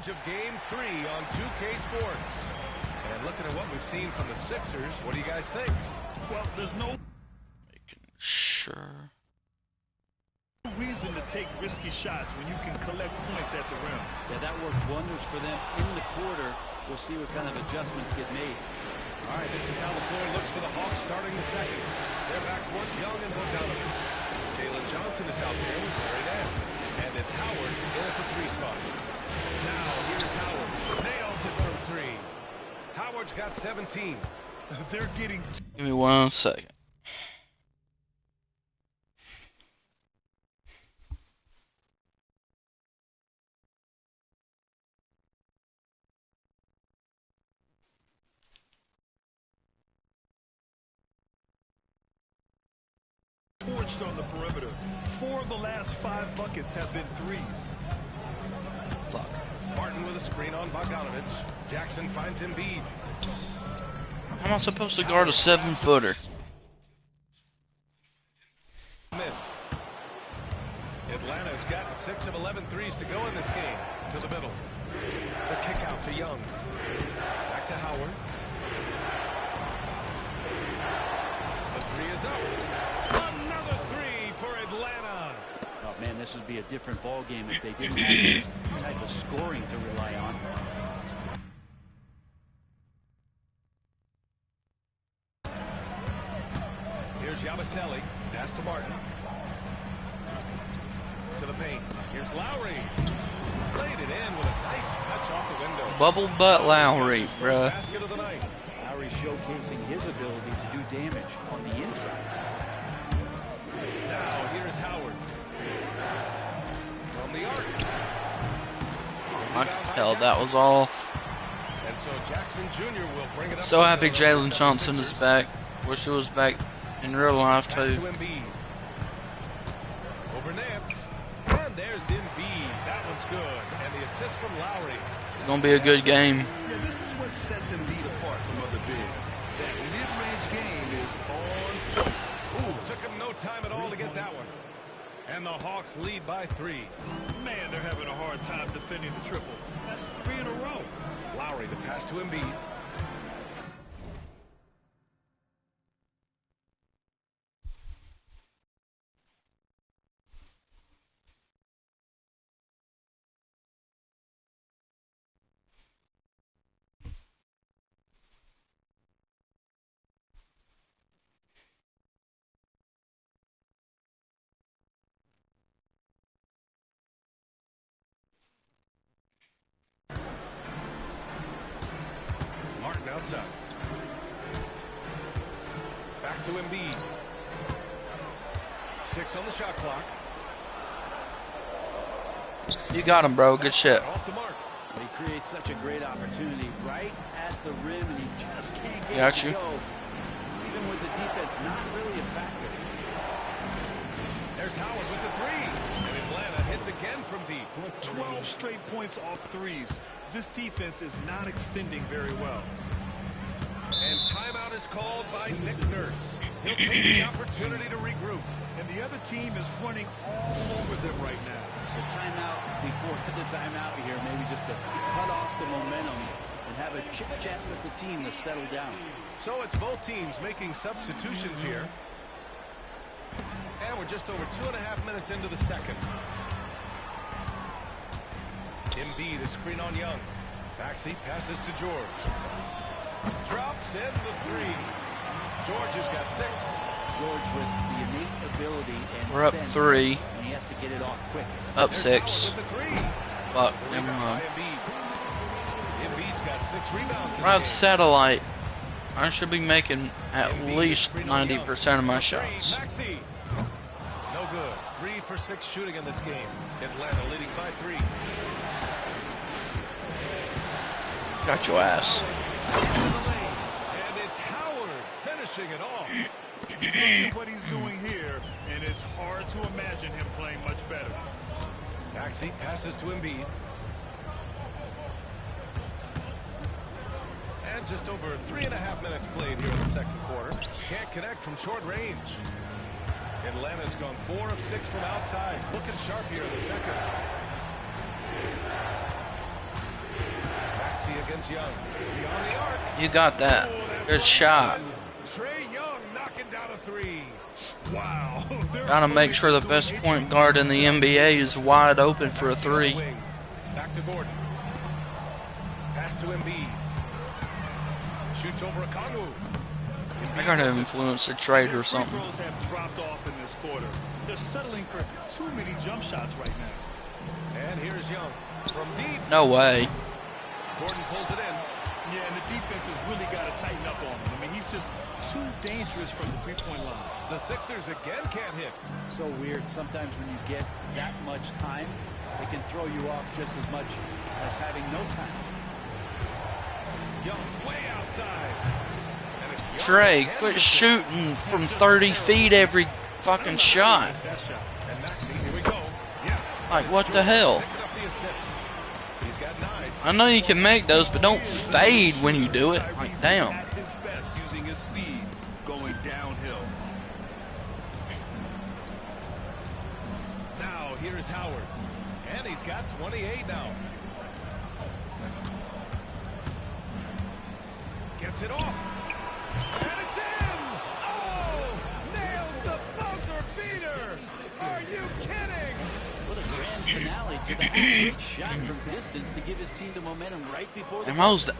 coverage of Game 3 on 2K Sports. And looking at what we've seen from the Sixers, what do you guys think? Well, there's no reason to take risky shots when you can collect points at the rim. Yeah, that worked wonders for them in the quarter. We'll see what kind of adjustments get made. All right, this is how the floor looks for the Hawks starting the second. Their backcourt, Young and Bogdanovich. Jalen Johnson is out there with Larry Nance. And it's Howard in at the 3 spot. Now, here's Howard. Nails it from 3. Howard's got 17. They're getting... Give me 1 second. Torched on the perimeter. 4 of the last 5 buckets have been threes. Fuck. Martin with a screen on Bogdanovich. Jackson finds Embiid. How am I supposed to guard a 7-footer? Miss. Atlanta's got 6 of 11 threes to go in this game. To the middle. The kick out to Young. Back to Howard. The 3 is up. Another 3 for Atlanta. Oh man, this would be a different ball game if they didn't have this type of scoring to rely on. Here's Yabusele. Pass to Martin. To the paint. Here's Lowry. Played it in with a nice touch off the window. Bubble butt Lowry, bruh. Basket of the night. Lowry showcasing his ability to do damage on the inside. Now here's Howard. From the arc. I could tell that was off. And so Jackson Jr. will bring it up. So happy Jalen Johnson is back. Wish he was back in real life Pass too. to Embiid. Over Nance. And there's Embiid. That one's good. And the assist from Lowry. It's gonna be a good game. Yeah, this is what sets Embiid apart from other bigs. That mid-range game is on point. Ooh, took him no time at all to get that one. And the Hawks lead by 3. Man, they're having a hard time defending the triple. That's 3 in a row. Lowry, the pass to Embiid. Martin outside. Back to Embiid. 6 on the shot clock. You got him, bro. Good shit. Off the mark. He creates such a great opportunity right at the rim, and he just can't get Got it to you. go. Even with the defense not really a factor. There's Howard with the 3. And Atlanta hits again from deep. 12 straight points off threes. This defense is not extending very well. And timeout is called by Nick Nurse. He'll take the opportunity to regroup. And the other team is running all over them right now. The timeout before the timeout here, maybe just to cut off the momentum and have a chit-chat with the team to settle down. So it's both teams making substitutions here. And we're just over 2.5 minutes into the second. Embiid, a screen on Young. Maxey passes to George. Drops in the 3. George has got 6. George with the innate ability and We're up sense, 3. and he has to get it off quick. Up There's 6. Howard with the 3. Fuck, The never rebound by mind. Embiid. Embiid's got 6 rebounds. in Right the off game. satellite. I should be making at Embiid, least screen on Young. 90% of my The 3, shots. Maxey. No good. 3 for 6 shooting in this game. Atlanta leading by 3. Got your ass. And it's Howard finishing it off. Look at what he's doing here, and it's hard to imagine him playing much better. Maxey passes to Embiid. And just over 3.5 minutes played here in the second quarter. Can't connect from short range. Atlanta's gone 4 of 6 from outside. Looking sharp here in the second. sends Young. Beyond the arc. You got that. Good shot. Trey Young knocking down a three. Wow. Gotta make sure the best point guard in the NBA is wide open for a three. Back to Gordon. Pass to Embiid. Shoots over a Kongu. I gotta influence a trade or something. Free throws have dropped off in this quarter. They're settling for too many jump shots right now. And here's Young from deep. No way. Gordon pulls it in. Yeah, and the defense has really got to tighten up on him. I mean, he's just too dangerous from the three-point line. The Sixers again can't hit. So weird. Sometimes when you get that much time, it can throw you off just as much as having no time. Young way outside. And it's Young Trey, again quit with shooting from 30 feet every fucking shot. That shot. And Maxey, here we go. Yes. Like, what the hell? Picking up the assist. He's got 9. I know you can make those, but don't fade when you do it. Like, damn. At his best using his speed going downhill. Now here's Howard. And he's got 28 now. Gets it off. And it's in! Oh! Nails the buzzer beater! Are you kidding? What a grand finale to that great shot from distance to give his team the momentum right before the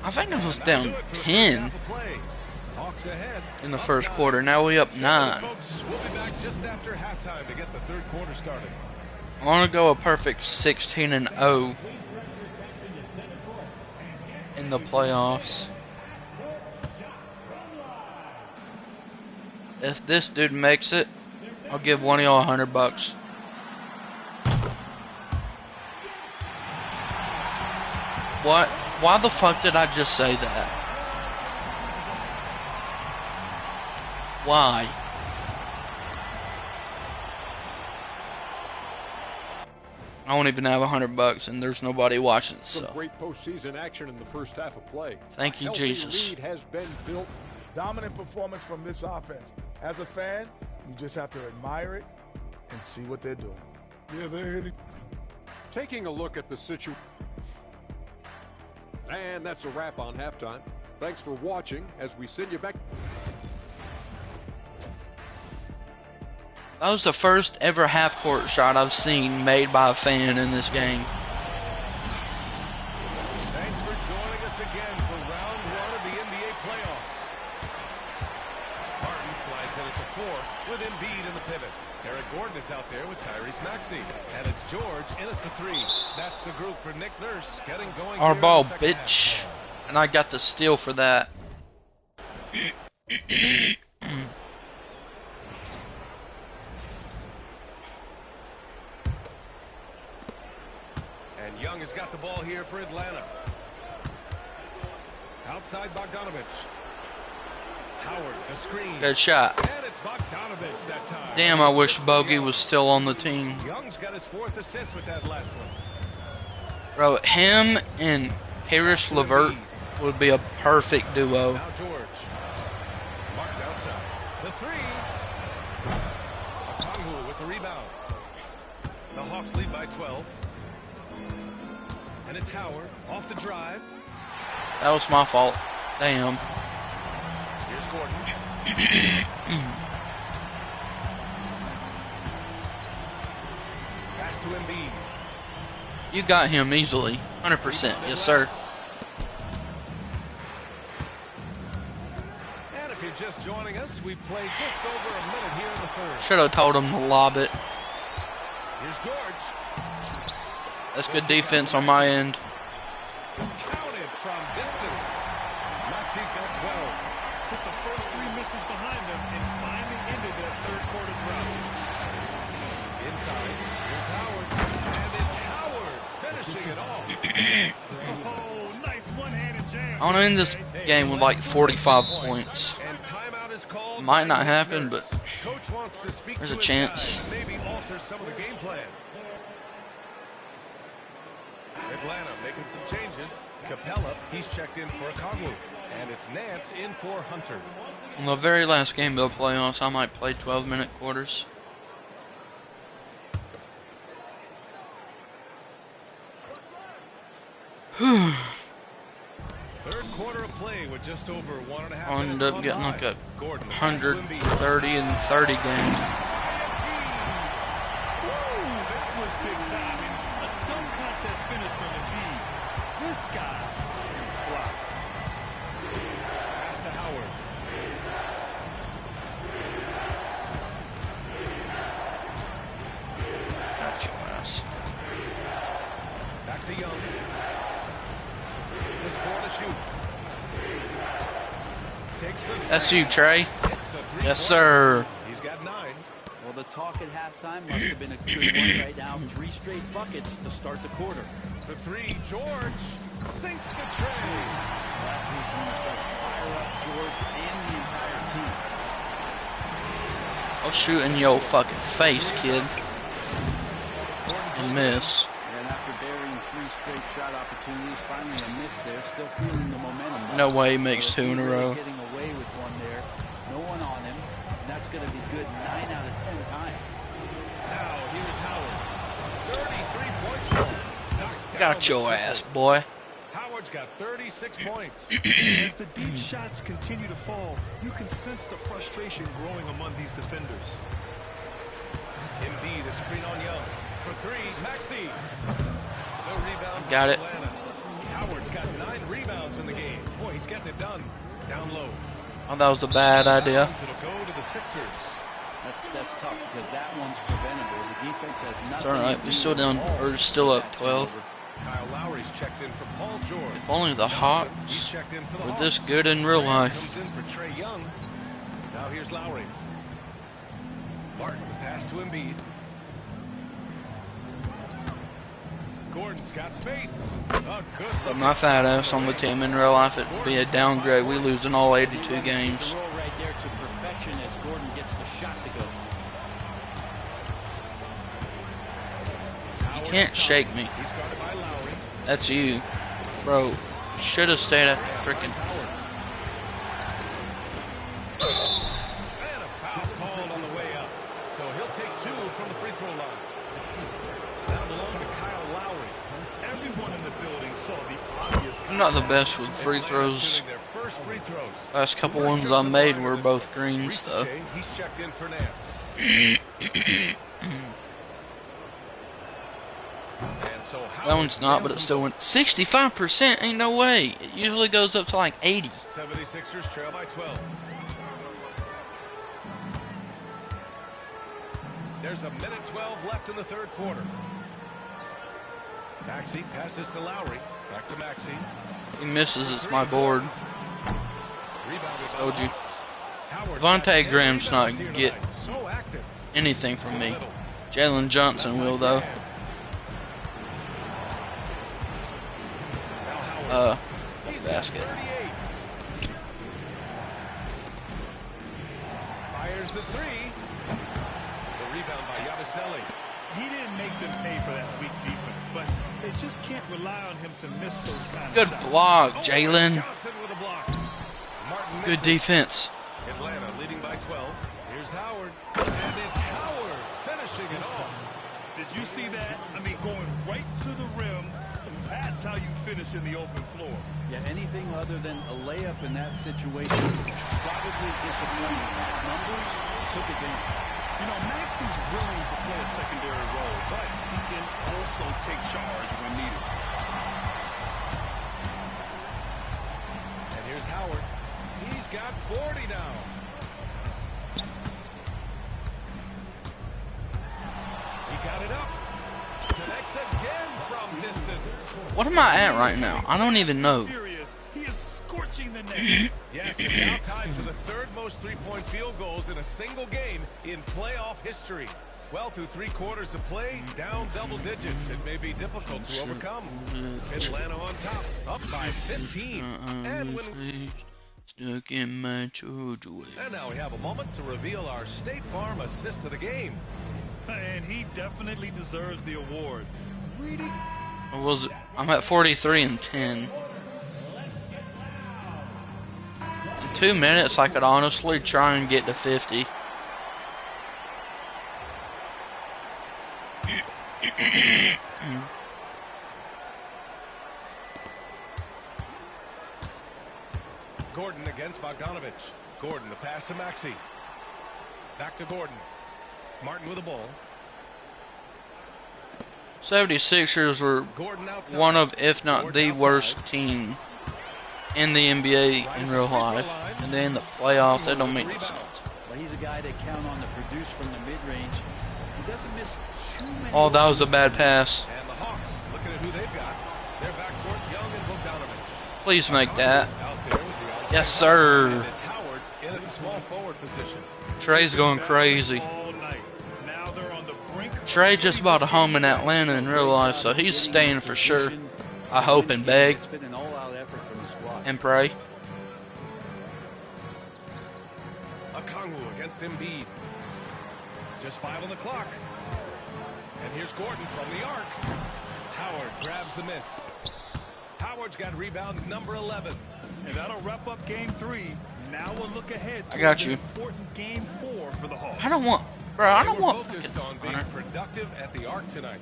I think I was down 10 Hawks ahead in the first quarter. Now we up 9. Folks, we'll be back just after halftime to get the third quarter started. I want to go a perfect 16-0 in the playoffs. If this dude makes it, I'll give one of y'all $100. What? Why the fuck did I just say that? Why? I don't even have $100 and there's nobody watching, Some so great postseason action in the first half of play. thank you, Healthy Jesus. lead has been built. Dominant performance from this offense. As a fan, you just have to admire it and see what they're doing. Yeah, they're hitting. Taking a look at the situation. And that's a wrap on halftime. Thanks for watching as we send you back. That was the first ever half-court shot I've seen made by a fan in this game. Thanks for joining us again for round 1 of the NBA playoffs. Martin slides in at the 4 with Embiid in the pivot. Eric Gordon is out there with Tyrese Maxey. And it's George in at the 3. That's the group for Nick Nurse getting going. Our here in ball, the second bitch. half. And I got the steal for that. And Young has got the ball here for Atlanta. Outside Bogdanovich. Howard, the screen. Good shot. And it's Bogdanovich that time. Damn, I wish Bogey was still on the team. Young's got his 4th assist with that last one. Bro, him and Harris LeVert would be a perfect duo. Now George. Martin outside. The 3. Okongwu with the rebound. The Hawks lead by 12. And it's Howard off the drive. That was my fault. Damn. Here's Gordon. Pass to Embiid. You got him easily. 100%. Yes, sir. And if you're just joining us, we've played just over a minute here in the third. Should have told him to lob it. Here's George. That's good defense on my end. Counted from distance. Maxey's got 12. Put the first 3 misses behind them and finally ended their third quarter drought. Inside. Here's Howard. And it's Howard finishing it off. Oh, nice one-handed jam. I want to end this game with like 45 points. And timeout is called. Might not by happen, Nurse. but Coach wants to speak there's to a his chance. guys and maybe alter some of the game plan. Atlanta making some changes. Capella, he's checked in for Okongwu. And it's Nance in for Hunter. On the very last game of the playoffs, I might play 12-minute quarters. quarter of play with just over 1.5 I'll minutes end up gone getting by. like a Gordon, the pass to 130 Embiid. and 30 game. Woo, that was big time. And a dunk contest finish from Embiid. This guy can fly. Pass to Howard. Got your ass. Back to Young. Just 4 to shoot. Takes the That's you, Trey. Hits a three-pointer. Yes, sir. He's got 9. Well, the talk at halftime must have been a good one right now. 3 straight buckets to start the quarter. The 3, George sinks the tray. That's who's going to start to fire up George and the entire team. I'll shoot in your fucking face, kid. And miss. And after burying 3 straight shot opportunities, finally a miss there. Still feeling the momentum. No way he makes So 2 in a really row. Getting away with one there. No one on him. And that's going to be good 9 out of 10 times. Now here's Howard. 33 points for him. Knocks down Got the your triple. ass, boy. Howard's got 36 points. As the deep shots continue to fall, you can sense the frustration growing among these defenders. Embiid, the screen on Young. For 3, Maxey. No rebound. Got for it. Atlanta. Howard's got 9 rebounds in the game. Boy, he's getting it done. Down low. Oh, that was a bad idea. It'll go to the Sixers. That's tough because that one's preventable. The defense has nothing. It's alright. to We're do still at down, all or still with up that 12. turnover. Kyle Lowry's checked in for Paul George. If only the He's Hawks checked in for the were Hawks. this good in real Graham life. Comes in for Trey Young. Now here's Lowry. Martin, the pass to Embiid. Gordon's got space. A good But look my at fat shot ass from on the range. team in real life, it'd be a downgrade. We losing all 82 games. The roll right there to perfection as Gordon gets the shot to go. Howard Can't up top. shake me. He's guarded by Lowry. That's you. Bro, should have stayed at the freaking... Howard. And a foul called on the way up. So he'll take 2 from the free throw line. Now belong to Kyle Lowry. Everyone in the building saw the obvious. I'm not the best with free Atlanta throws. shooting their first free throws. Last couple First ones trip I to the made line were is both greens, though. Ricochet. He's checked in for Nance. And so That Howard one's not, but it trails still them went 65%. Ain't no way. It usually goes up to like 80. 76ers trail by 12. There's a minute 12 left in the third quarter. Maxey passes to Lowry. Back to Maxey. He misses, it's my board. Rebounded by Told you. Hawks. Howard's Devontae got 10 Graham's not rebounds here get tonight. So active. Anything from me. Little. Jalen Johnson will, though. Now Howard. He's got Basket. 38. Fires the 3. The rebound by Yabusele. He didn't make them pay for that weak defense, but they just can't rely on him to miss those kind Good of shots. block, Oh, Jalen. Johnson with a block. Martin Good misses. defense. Atlanta leading by 12. Here's Howard. And it's Howard finishing it off. Did you see that? I mean, going right to the rim. That's how you finish in the open floor. Yeah, anything other than a layup in that situation probably disappointing. Numbers took advantage. You know, Maxey's willing to play a secondary role, but he can also take charge when needed. And here's Howard. He's got 40 now. He got it up. Connects again from distance. What am I at right now? I don't even know. Furious. He is scorching the net. Yes, and now tied for the third most three-point field goals in a single game in playoff history. Well, through 3 quarters of play, down double digits. It may be difficult to overcome. Atlanta on top, up by 15. And when Stuck in my childhood. And now we have a moment to reveal our State Farm assist of the game. And he definitely deserves the award. Really? I'm at 43 and 10. In 2 minutes, I could honestly try and get to 50. Gordon against Bogdanovich. Gordon, the pass to Maxey. Back to Gordon. Martin with the ball. 76ers were one of, if not the worst team in the NBA in real life. And then the playoffs, that don't make no sense. But he's a guy that count on to produce from the mid-range. He doesn't miss too many. Oh, that was a bad pass. And the Hawks, looking at who they've got. Their backcourt, Young and Bogdanovich. Please make that. Out there with the outside. Yes, sir. And it's Howard in at the small forward position. Trey's going crazy. Now they're on the brink. Trey just bought a home in Atlanta in real life, so he's staying for sure. I hope and beg It's been an all-out effort from the squad. and pray. Okongwu against Embiid. Just 5 on the clock. And here's Gordon from the arc. Howard grabs the miss. Howard's got rebound number 11. And that'll wrap up game 3. Now we'll look ahead to I got an you. important game 4 for the Hawks. I don't want, bro. I They don't were want. focused on being productive at the arc tonight.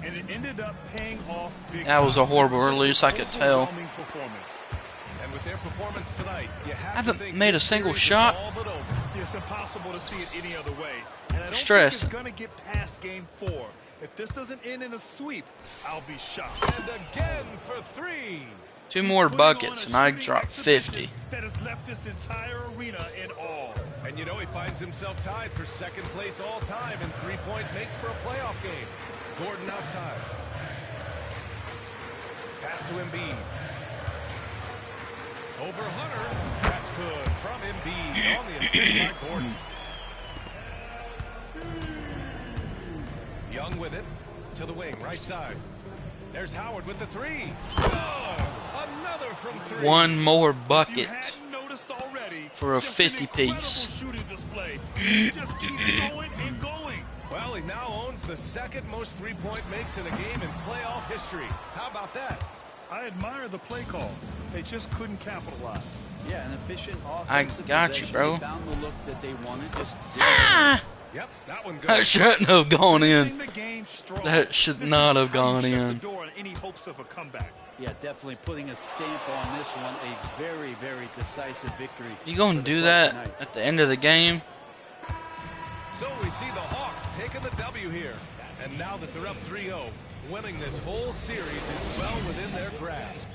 And it ended up paying off big That was a time. horrible Just release, I could tell. overwhelming performance. And with their performance tonight, you have haven't to think made a this single series is shot. all but over. It's impossible to see it any other way. And I don't Stress. think it's going to get past game 4. If this doesn't end in a sweep, I'll be shocked. And again for 3. 2 more buckets and I drop 50. That has left this entire arena in awe. And you know he finds himself tied for second place all time in three-point makes for a playoff game. Gordon outside. Pass to Embiid. Over Hunter. That's good from Embiid on the assist by Gordon. Young with it to the wing, right side. There's Howard with the 3. Oh, another from 3. One more If you bucket hadn't noticed already, for a just 50 an incredible piece. shooting display. He just keeps going and going. Well, he now owns the second most three-point makes in a game in playoff history. How about that? I admire the play call. They just couldn't capitalize. Yeah, an efficient I offensive got you, possession. bro. They found the look that they wanted. Just Ah! Yep, that one That good. shouldn't have gone in. Finishing the game strong. That should This not is have how you gone shut in. the door on any hopes of a comeback. Yeah, definitely putting a stamp on this one. A very, very decisive victory. You gonna for the do club that tonight. at the end of the game? So we see the Hawks taking the W here. And now that they're up 3-0, winning this whole series is well within their grasp.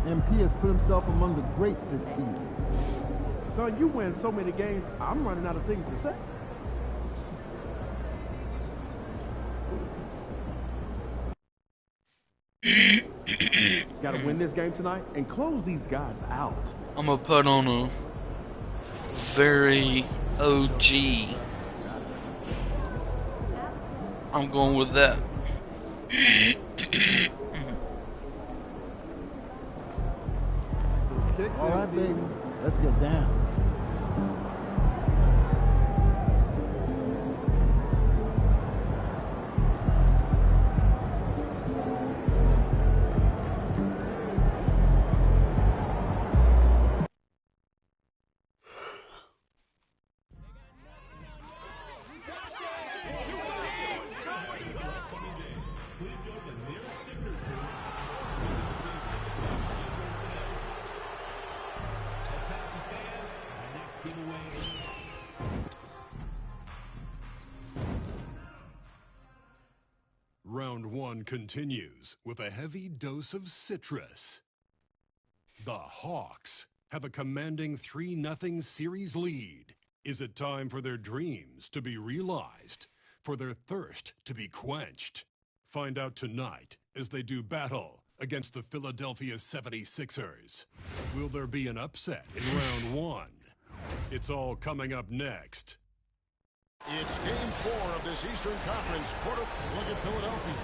MP has put himself among the greats this season. Son, you win so many games, I'm running out of things to say. Got to win this game tonight and close these guys out. I'm gonna put on a very OG. I'm going with that. All right, baby. Let's get down. Round 1 continues with a heavy dose of citrus. The Hawks have a commanding 3-0 series lead. Is it time for their dreams to be realized, for their thirst to be quenched? Find out tonight as they do battle against the Philadelphia 76ers. Will there be an upset in round 1? It's all coming up next. It's game 4 of this Eastern Conference quarter. Look at Philadelphia.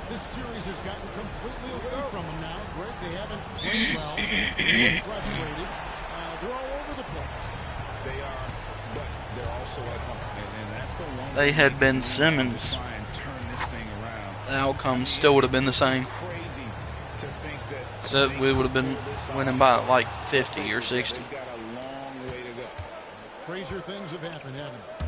This series has gotten completely away from them now. Greg, they haven't played well. They look frustrated. They're all over the place. They are, but they're also at home. And that's the one. They had Ben Simmons. Try and turn this thing around. The outcome still would have been the same. Crazy to think that So we would have been winning by like 50 or 60. They've got a long way to go. Crazier things have happened, haven't they?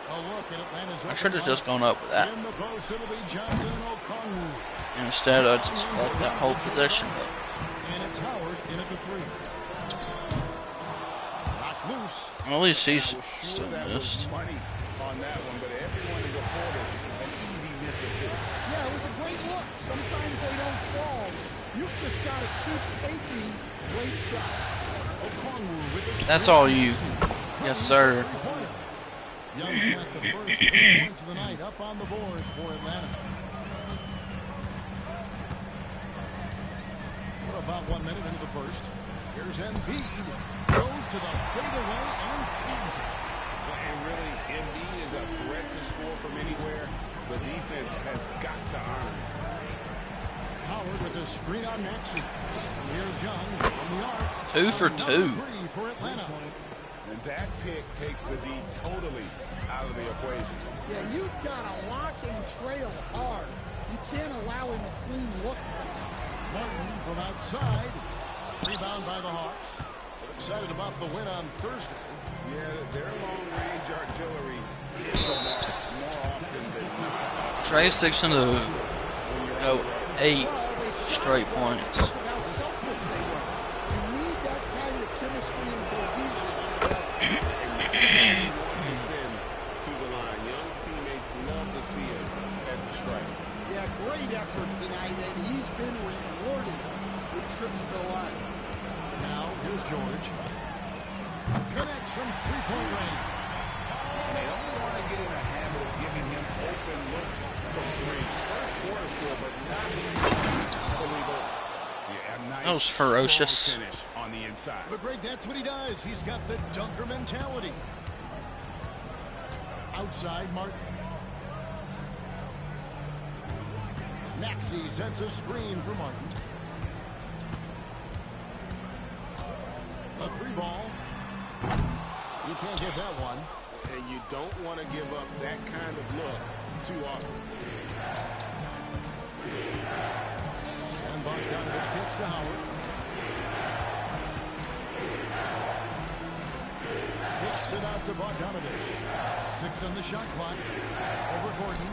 A look at Atlanta's I should have just gone up with that. in the post. It'll be Johnson and O'Connor. Instead, I just fucked that whole possession up. And it's Howard in at the 3. Knocked loose. Well, at least he's I was sure still that missed. was money on that one, but everyone is afforded an easy miss or two. Yeah, it was a great look. Sometimes they don't fall. You've just got to keep taking great shots. O'Connor with his That's all you. Yes, sir. three-pointer. Young's got the first 3 points of the night up on the board for Atlanta. We're about 1 minute into the first. Here's Embiid. Goes to the fadeaway and pins it. And really, Embiid is a threat to score from anywhere. The defense has got to honor him. Howard with his screen on Maxey. Here's Young on the arc. 2 for 2. 3 for Atlanta. And that pick takes the D totally out of the equation. Yeah, you've got to lock and trail hard. You can't allow him a clean look. Martin from outside. Rebound by the Hawks. They're excited about the win on Thursday. Yeah, their long-range artillery hit the mark more often than not. Trey's fixing to go 8 straight points. That's how selfless they were. You need that kind of chemistry and cohesion. And to send to the line. Young's teammates love to see him at the stripe. Yeah, great effort tonight, and he's been rewarded with trips to the line. Now, here's George. Connects from three-point range. And they don't want to get in a habit of giving him open looks from 3. First quarter score, but not to leave open. Yeah, nice, That was ferocious. strong finish on the inside. But Greg, that's what he does. He's got the dunker mentality. Outside, Martin. Maxey sends a screen for Martin. A 3-ball. You can't get that one. And you don't want to give up that kind of look too often. And Bogdanovich kicks to Howard. Kicks it out to Bogdanovich. 6 on the shot clock. Over Gordon.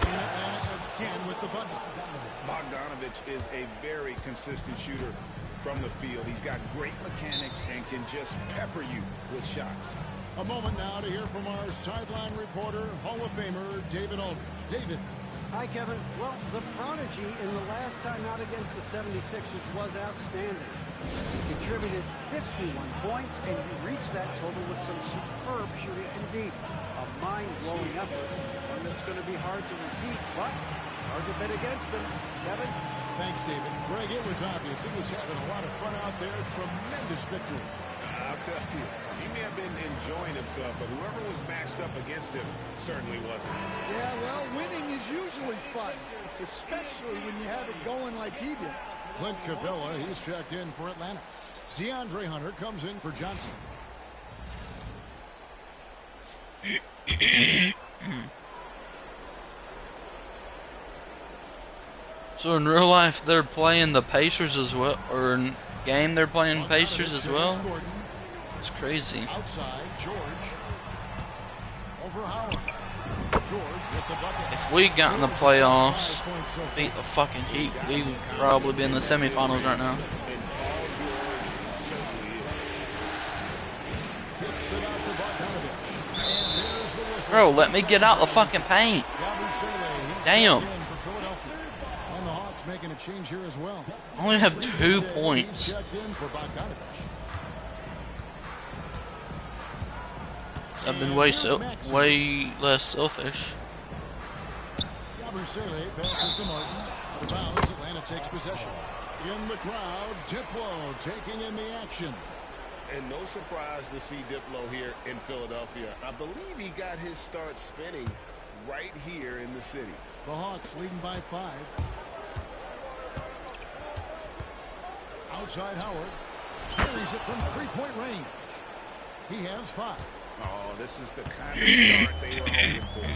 And Atlanta again with the bucket. Bogdanovich is a very consistent shooter from the field. He's got great mechanics and can just pepper you with shots. A moment now to hear from our sideline reporter, Hall of Famer David Aldridge. David. Hi, Kevin. Well, the prodigy in the last time out against the 76ers was outstanding. He contributed 51 points, and he reached that total with some superb shooting from deep. A mind-blowing effort, one that's going to be hard to repeat, but hard to bet against him. Kevin? Thanks, David. Greg, it was obvious. He was having a lot of fun out there. Tremendous victory. I'll tell you, he may have been enjoying himself, but whoever was matched up against him certainly wasn't. Yeah, well, winning is usually fun, especially when you have it going like he did. Clint Capella, he's checked in for Atlanta. DeAndre Hunter comes in for Johnson. So in real life, they're playing the Pacers as well, or in game they're playing Pacers as well. It's crazy. Outside, George. Over Howard. George with the bucket. If we got in the playoffs, beat the fucking Heat, we would probably be in the semifinals right now. Bro, let me get out the fucking paint. Damn. And the Hawks making a change here as well. I only have 2 points. I've been way less selfish. Yabusele passes to Martin. Out of bounds, Atlanta takes possession. In the crowd, Diplo taking in the action. And no surprise to see Diplo here in Philadelphia. I believe he got his start spinning right here in the city. The Hawks leading by 5. Outside Howard. Carries it from three-point range. He has 5. Oh, this is the kind of start they were hoping for.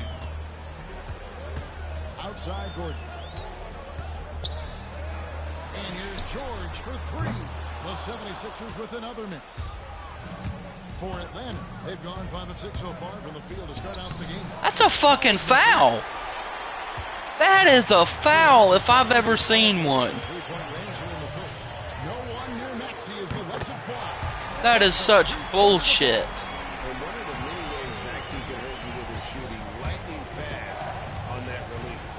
Outside Gordon. George for three. The 76ers with another miss. For Atlanta, they've gone 5 of 6 so far from the field to start out the game. That's a fucking foul. That is a foul if I've ever seen one. That is such bullshit. And one of the many ways Maxey can hurt you with his shooting, lightning fast on that release.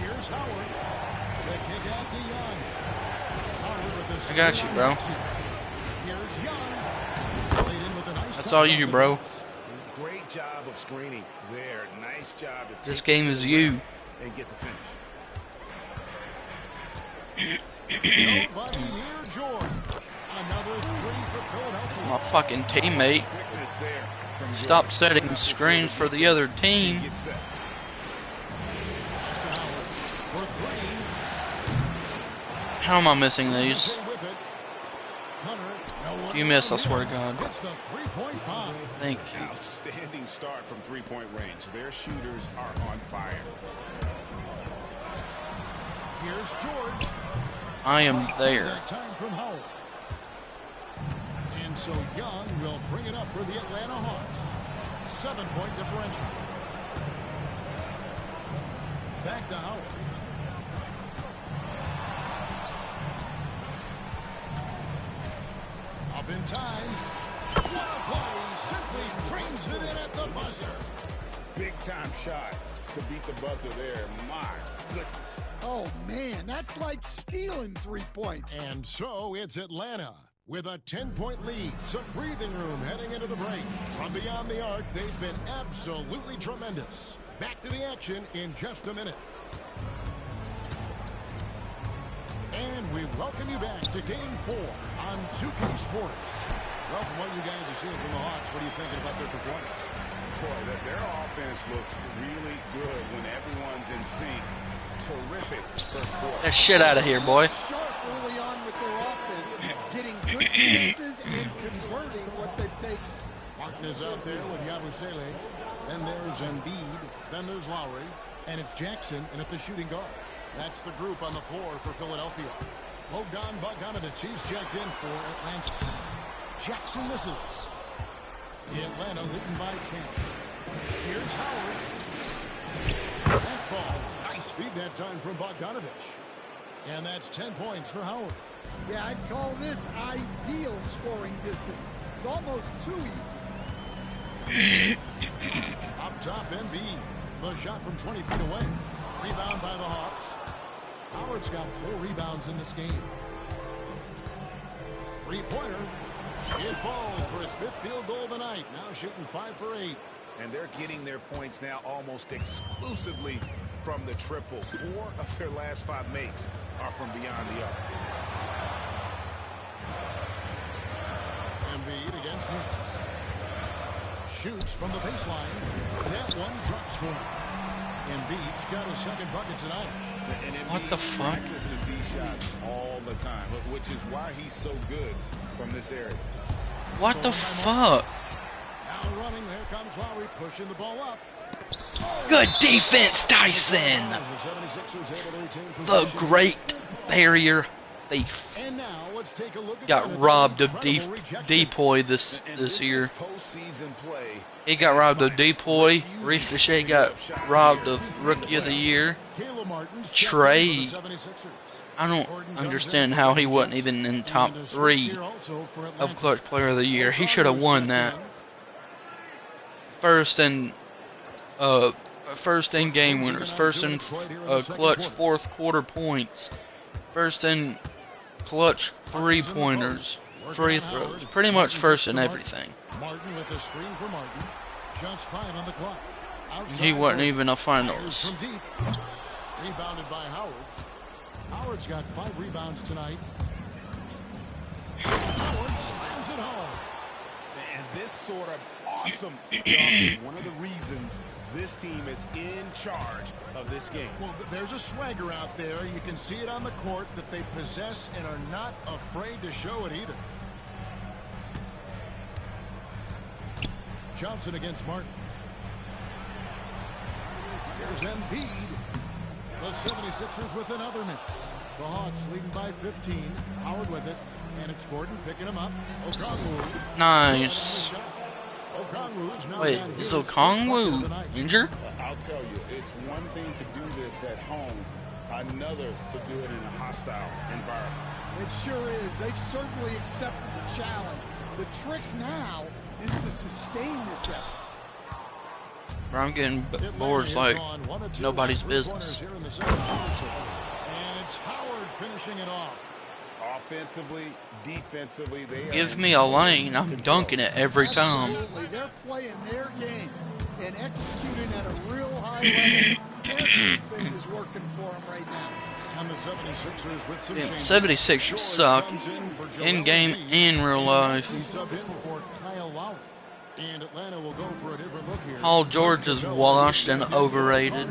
Here's Howard. The kick out to Young. Howard with the I got you, bro. Here's Young. Played in with a nice That's all you, bro. Great job of screening there. Nice job to take This game is you. and get the finish. Nobody near George. Another three for Philadelphia. My fucking teammate. Quickness there from Stop George. setting screens for the other team. Get set. Howard for three. How am I missing these? Okay with it. Hunter, no one If you miss, I swear to God. gets the three-point bomb. Thank you. Outstanding start from three-point range. Their shooters are on fire. Here's George. I am there. That time from Howard. And so Young will bring it up for the Atlanta Hawks. 7-point differential. Back to Howard. Up in time. What a play. Simply trains it in at the buzzer. Big-time shot to beat the buzzer there. My goodness. Oh, man, that's like stealing 3 points. And so it's Atlanta with a 10-point lead. Some breathing room heading into the break. From beyond the arc, they've been absolutely tremendous. Back to the action in just a minute. And we welcome you back to Game 4 on 2K Sports. Well, from what you guys are seeing from the Hawks, what are you thinking about their performance? Boy, their offense looks really good when everyone's in sync. Terrific first quarter. That shit out of here, boy. Sharp early on with their offense, getting good chances and converting what they've taken. Martin is out there with Yabusele. Then there's Embiid. Then there's Lowry. And it's Jackson and at the shooting guard. That's the group on the floor for Philadelphia. Bogdan Bogdanovic, he's checked in for Atlanta. Jackson misses. The Atlanta leading by 10. Here's Howard. That ball. Nice feed that time from Bogdanovic. And that's 10 points for Howard. Yeah, I'd call this ideal scoring distance. It's almost too easy. Up top, Embiid. The shot from 20 feet away. Rebound by the Hawks. Howard's got 4 rebounds in this game. Three-pointer. It falls for his 5th field goal of the night. Now shooting 5 for 8. And they're getting their points now almost exclusively from the triple. 4 of their last 5 makes are from beyond the arc. Embiid against Nets. Shoots from the baseline. That one drops for him. Embiid's got his 2nd bucket tonight. What the fuck? Practices these shots all the time, which is why he's so good from this area. What the fuck? Now running, there comes Lowry pushing the ball up. Good defense, Tyson. The great barrier thief. And now let's take a look at Got robbed of Depoy this year. He got robbed of Depoy. Ricochet got robbed of Rookie of the Year. Trey, I don't understand how he wasn't even in top 3 of Clutch Player of the Year. He should have won that. First in game winners, first in clutch 4th quarter points, first in clutch 3-pointers, free throws, pretty much first in everything. Martin with the screen for Martin. Just 5 on the clock. He wasn't even a finals. From deep. Rebounded by Howard. Howard's got 5 rebounds tonight. Howard slams it home. And this sort of awesome dunk is one of the reasons this team is in charge of this game. Well, there's a swagger out there. You can see it on the court that they possess and are not afraid to show it either. Johnson against Martin. Here's Embiid. The 76ers with another miss. The Hawks leading by 15. Howard with it. And it's Gordon picking him up. Okongwu. Nice. Okongwu's now Wait, got is his Okongwu first bucket of the injured? I'll tell you, it's one thing to do this at home, another to do it in a hostile environment. It sure is. They've certainly accepted the challenge. The trick now is to sustain this effort. Bro, I'm getting boards like nobody's business. And it's Howard finishing it off. Offensively, defensively, they Give me a lane, I'm dunking it every time. Absolutely. They're playing their game and executing at a real high level. Everything is working for them right now. And the 76ers with some Yeah, changes. 76ers suck in game and real life. He subbed in for Kyle Lowry. And Atlanta will go for a different look here. Paul George is washed and overrated.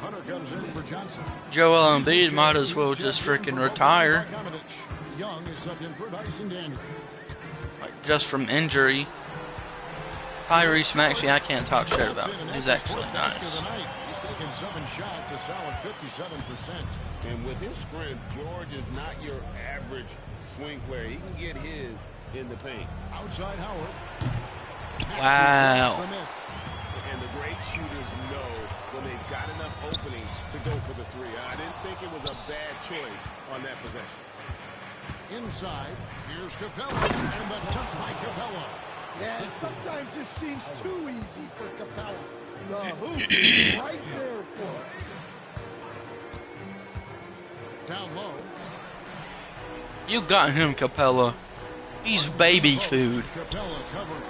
Hunter comes in for Johnson. Joel Embiid might as well just freaking retire. Young is subbed in for Dyson Daniel. Like, just from injury. Tyrese Maxey, I can't talk shit about. He's actually nice. He's taken 7 shots, a solid 57%. And with his strength, George is not your average swing player. He can get his in the paint. Outside Howard. Wow. And the great shooters know when they've got enough openings to go for the three. I didn't think it was a bad choice on that possession. Inside, here's Capella, and the dunk by Capella. Yeah, sometimes this seems too easy for Capella. The hoop is right there for him. Down low. You got him, Capella. He's baby food. Capella covered,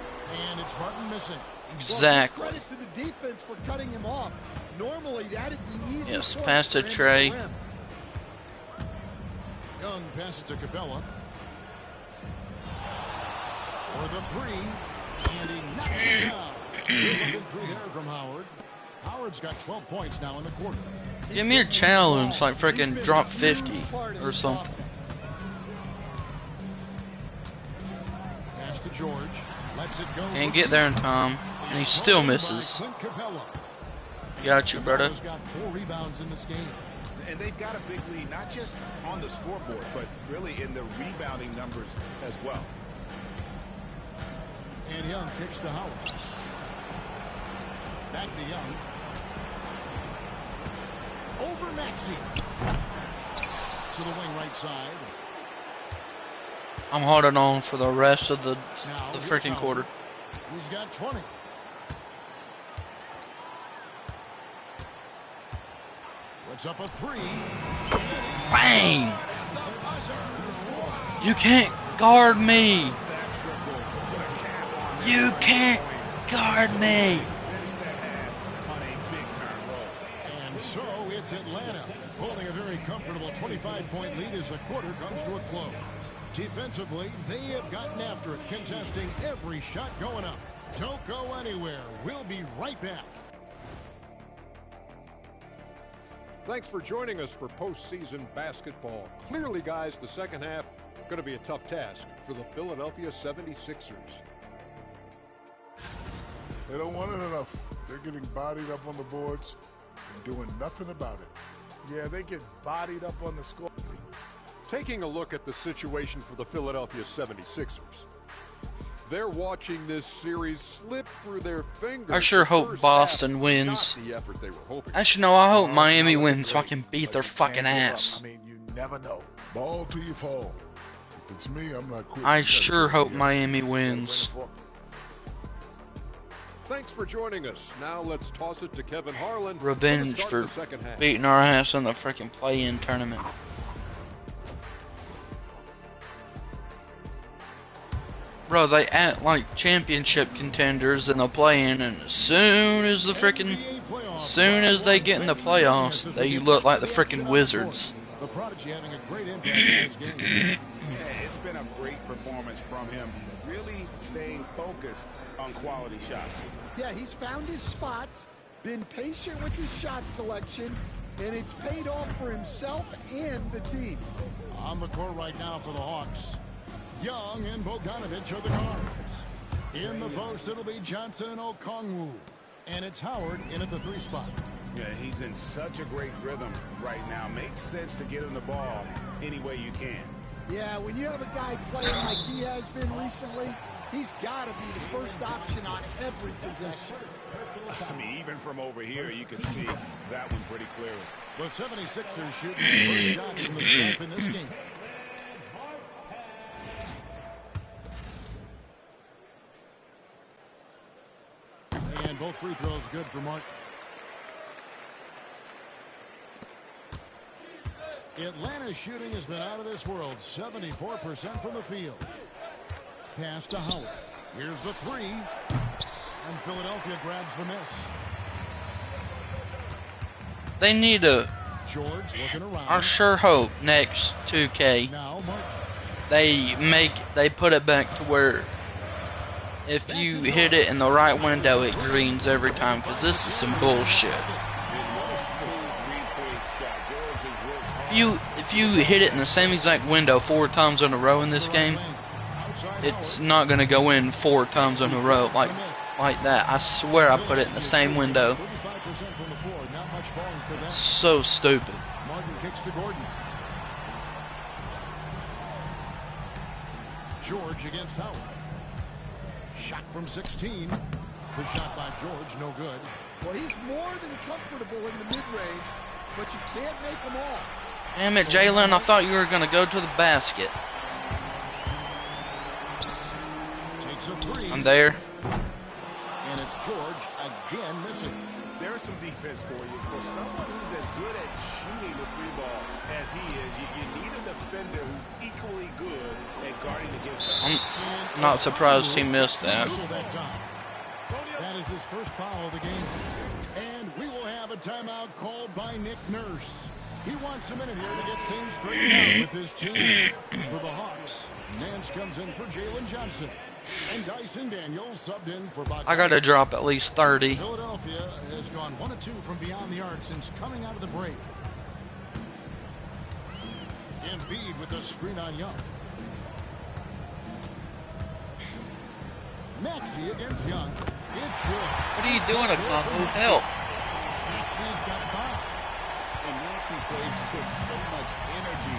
and it's Martin missing. Exactly. Well, credit to the defense for cutting him off. Normally, that'd be easy. Yes, pass to Trey. Young passes to Capella. For the three, and he knocks it down. Good looking through there from Howard. Howard's got 12 points now in the quarter. Give me a challenge, like freaking drop 50 or something. Pass to George. Lets it go. Can't get there in time, and he still misses. Got you, brother. Got 4 rebounds in this game. And they've got a big lead, not just on the scoreboard, but really in the rebounding numbers as well. And Young kicks to Howard. Back to Young. Over Maxey. To the wing right side. I'm holding on for the rest of the freaking quarter. He's got 20. Puts up a 3. Bang! You can't guard me. You can't guard me. And so it's Atlanta holding a very comfortable 25-point lead as the quarter comes to a close. Defensively, they have gotten after it, contesting every shot going up. Don't go anywhere. We'll be right back. Thanks for joining us for postseason basketball. Clearly, guys, the second half going to be a tough task for the Philadelphia 76ers. They don't want it enough. They're getting bodied up on the boards and doing nothing about it. Yeah, they get bodied up on the score. Taking a look at the situation for the Philadelphia 76ers. They're watching this series slip through their fingers. I sure hope Boston wins. The effort they were hoping. Actually, no, I hope Miami wins so I can beat their fucking ass. I mean, you never know. Ball till you fall. If it's me, I'm not quitting. I sure hope Miami wins. Thanks for joining us. Now let's toss it to Kevin Harlan. Revenge for beating our ass in the freaking play-in tournament. Bro, they act like championship contenders in the play-in, and as soon as they get in the playoffs, they look like the freaking Wizards. The Prodigy having a great impact in this game. Yeah, it's been a great performance from him, really staying focused on quality shots. Yeah, he's found his spots, been patient with his shot selection, and it's paid off for himself and the team. On the court right now for the Hawks. Young and Bogdanovich are the guards. In the post, it'll be Johnson and Okongwu. And it's Howard in at the 3 spot. Yeah, he's in such a great rhythm right now. Makes sense to get him the ball any way you can. Yeah, when you have a guy playing like he has been recently, he's got to be the first option on every possession. I mean, even from over here, you can see that one pretty clearly. The 76ers shooting the first shot from the stripe in this game. And both free throws good for Martin. Atlanta's shooting has been out of this world. 74% from the field. Pass to Howard. Here's the three. And Philadelphia grabs the miss. They need a. George looking around. I sure hope next 2K they put it back to where if you hit it in the right window, it greens every time. Because this is some bullshit. If you hit it in the same exact window 4 times in a row in this game, it's not going to go in 4 times in a row like that. I swear I put it in the same window. So stupid. Martin kicks to Gordon. George against Howard. Shot from 16. The shot by George, no good. Well, he's more than comfortable in the mid-range, but you can't make them all. Damn it, Jalen, I thought you were going to go to the basket. Takes a three. I'm there. And it's George again missing. There's some defense for you. For someone who's as good at shooting the 3-ball as he is, you need a defender who's equally good at guarding against him. I'm not surprised he missed that. That is his first foul of the game. And we will have a timeout called by Nick Nurse. He wants a minute here to get things straightened out with his team. For the Hawks, Nance comes in for Jalen Johnson. And Dyson Daniels subbed in for Bogdan. I got to drop at least 30. Philadelphia has gone 1 of 2 from beyond the arc since coming out of the break. Embiid with the screen on Young. Maxey against Young. It's good. What are you doing, Okonkwo? Help. Maxey's got 5. And Maxey plays with so much energy.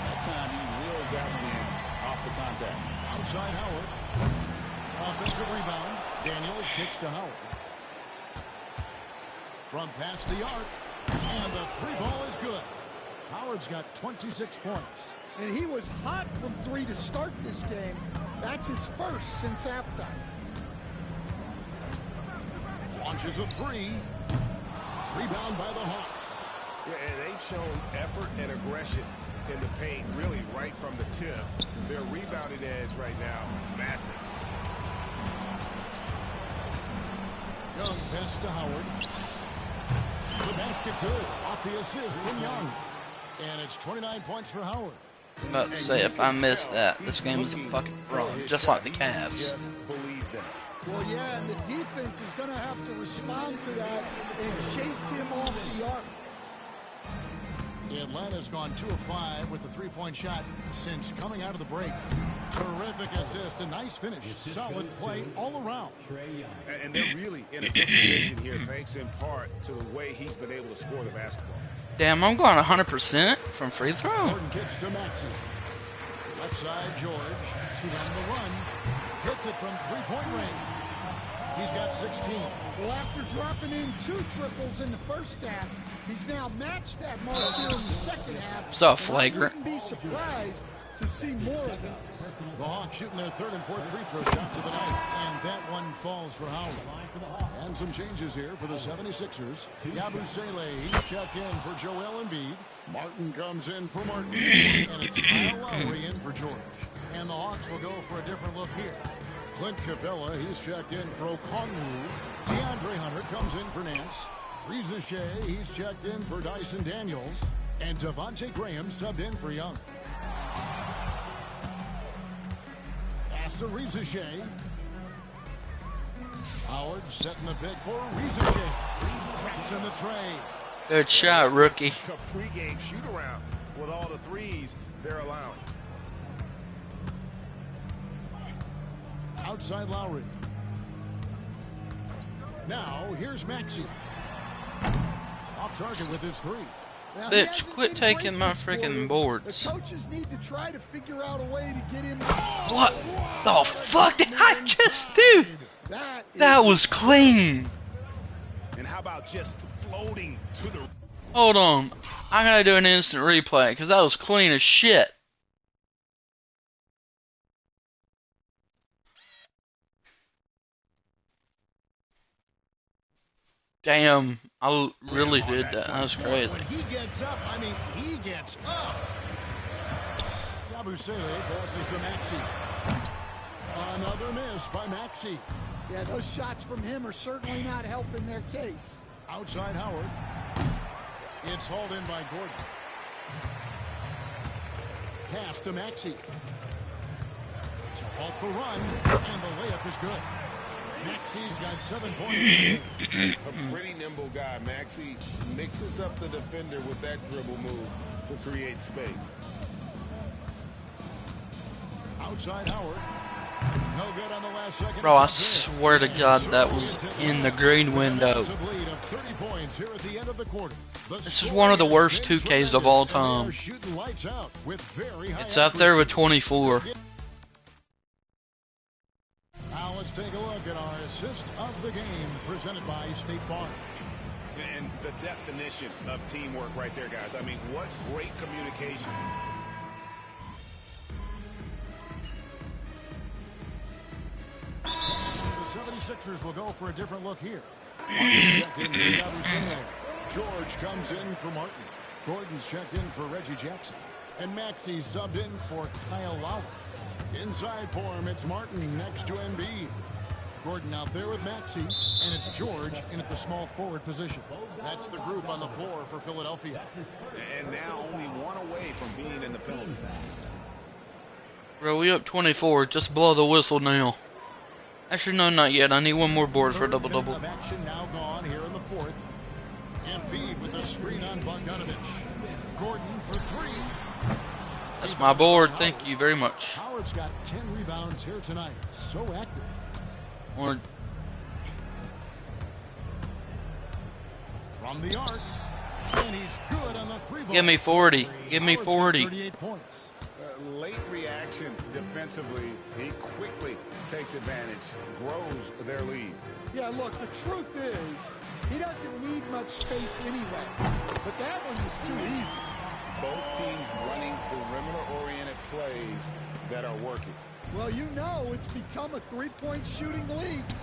That time he wheels that one in off the contact. Outside Howard. Offensive rebound. Daniels kicks to Howard. From past the arc. And the 3-ball is good. Howard's got 26 points. And he was hot from 3 to start this game. That's his first since halftime. Launches a 3. Rebound by the Hawks. Yeah, and they've shown effort and aggression in the paint, really right from the tip. Their rebounding edge right now, massive. Young pass to Howard. The basket good. Off the assist from Young. And it's 29 points for Howard. I'm about to say, if I miss that, this game is a fucking run, just like the Cavs. Well, yeah, and the defense is going to have to respond to that and chase him off the arc. Atlanta's gone 2 of 5 with the 3-point shot since coming out of the break. Terrific assist, a nice finish. Solid play all around. And they're really in a good position here, thanks in part to the way he's been able to score the basketball. Damn, I'm going 100% from free throw. Gordon kicks to Maxey. Left side, George. 2 on the run. Hits it from 3-point range. He's got 16. Well, after dropping in 2 triples in the first half, he's now matched that mark here in the second half. So flagrant. I wouldn't be surprised to see more of those. The Hawks shooting their 3rd and 4th free throw shots of the night, and that one falls for Howard. And some changes here for the 76ers. Yabusele, he's checked in for Joel Embiid. Martin comes in for Martin, and it's Kyle Lowry in for George. And the Hawks will go for a different look here. Clint Capella, he's checked in for Okonkwo. DeAndre Hunter comes in for Nance. Reza Shea, he's checked in for Dyson Daniels. And Devontae Graham subbed in for Young. Pass to Reza Shea. Howard setting the pick for Reza Shea. Traps in the tray. Good shot, rookie. A pregame shoot-around with all the threes they're allowing. Outside Lowry. Now, here's Maxey. off target with his three. Bitch, quit taking my freaking boards. The coaches need to try to figure out a way to get him. What the fuck did I just do? That was clean. And how about just floating to the... Hold on. I gotta do an instant replay because that was clean as shit. Damn, I really did that. That was crazy. When he gets up, I mean, he gets up. Yabusele passes to Maxey. Another miss by Maxey. Yeah, those shots from him are certainly not helping their case. Outside Howard. It's hauled in by Gordon. Pass to Maxey. To halt the run, and the layup is good. Maxey's got 7 points. A pretty nimble guy. Maxey mixes up the defender with that dribble move to create space. Outside Howard. No good on the last second. Bro, I swear to God that was in the green window. This is one of the worst 2Ks of all time. It's out there with 24. Now let's take a look at our assist of the game presented by State Farm. And the definition of teamwork right there, guys. I mean, what great communication. The 76ers will go for a different look here. George comes in for Martin. Gordon's checked in for Reggie Jackson. And Maxey subbed in for Kyle Lowry. Inside for him, it's Martin next to Embiid. Gordon out there with Maxey, and it's George in at the small forward position. That's the group on the floor for Philadelphia. And now only one away from being in the penalty. Bro, we up 24. Just blow the whistle now. Actually, no, not yet. I need one more board for a double-double. Of action now gone here in the fourth. Embiid with a screen on Bogdanovich. Gordon for three. That's my board. Thank you very much. Howard's got 10 rebounds here tonight. So active. Or from the arc. And he's good on the three ball. give me 40. Give me 40. 38 points. Late reaction defensively. He quickly takes advantage, grows their lead. Yeah, look, the truth is, he doesn't need much space anyway. But that one was too easy. Both teams running perimeter-oriented plays that are working. Well, you know it's become a three-point shooting league.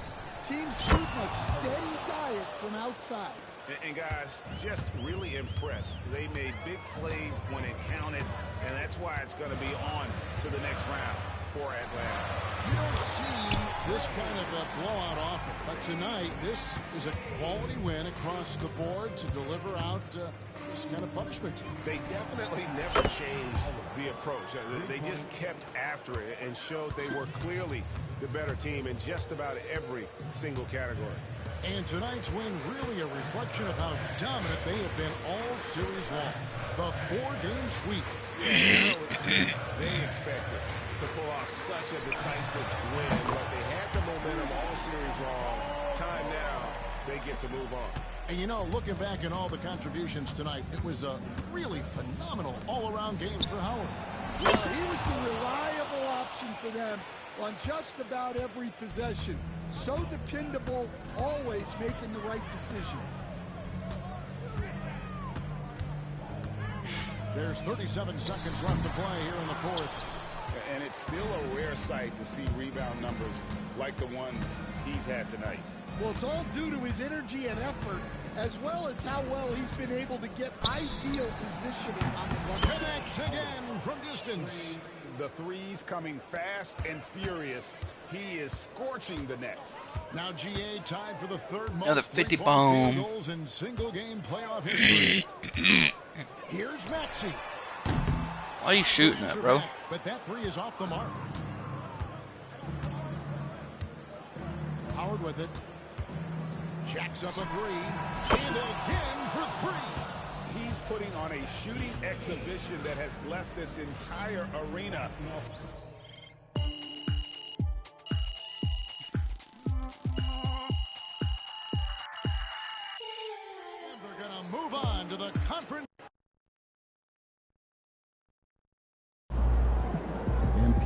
Teams shooting a steady diet from outside. And guys, just really impressed. They made big plays when it counted, and that's why it's going to be on to the next round for Atlanta. You don't see this kind of a blowout often, but tonight this is a quality win across the board to deliver out this kind of punishment. They definitely never changed the approach. They just kept after it and showed they were clearly the better team in just about every single category. And tonight's win really a reflection of how dominant they have been all series long. The 4-game sweep. They expected to pull off such a decisive win, but they had the momentum all series long. Time now, they get to move on. And you know, looking back at all the contributions tonight, it was a really phenomenal all-around game for Howard. Yeah, he was the reliable option for them on just about every possession. So dependable, always making the right decision. There's 37 seconds left to play here in the fourth. And it's still a rare sight to see rebound numbers like the ones he's had tonight. Well, it's all due to his energy and effort, as well as how well he's been able to get ideal positioning on the run. Connects again from distance. The threes coming fast and furious. He is scorching the Nets. Now GA tied for the third Another most 50 three-point field bomb. goals in single-game playoff history. Here's Maxey. Why are you shooting that, bro? But that three is off the mark. Howard with it. Jacks up a three. And again for three. He's putting on a shooting exhibition that has left this entire arena. And they're going to move on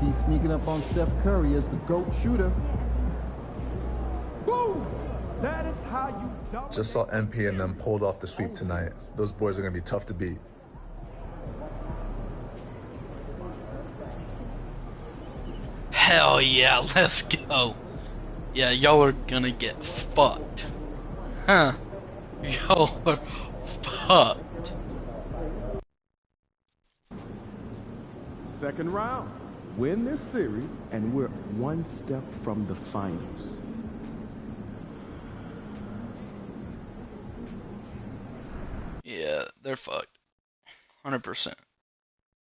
He's sneaking up on Steph Curry as the GOAT shooter. Boom! That is how you dominate. Just saw MP and them pulled off the sweep tonight. Those boys are going to be tough to beat. Hell yeah, let's go. Yeah, y'all are gonna get fucked. Huh. Y'all are fucked. Second round. Win this series, and we're one step from the finals. Yeah, they're fucked. 100%.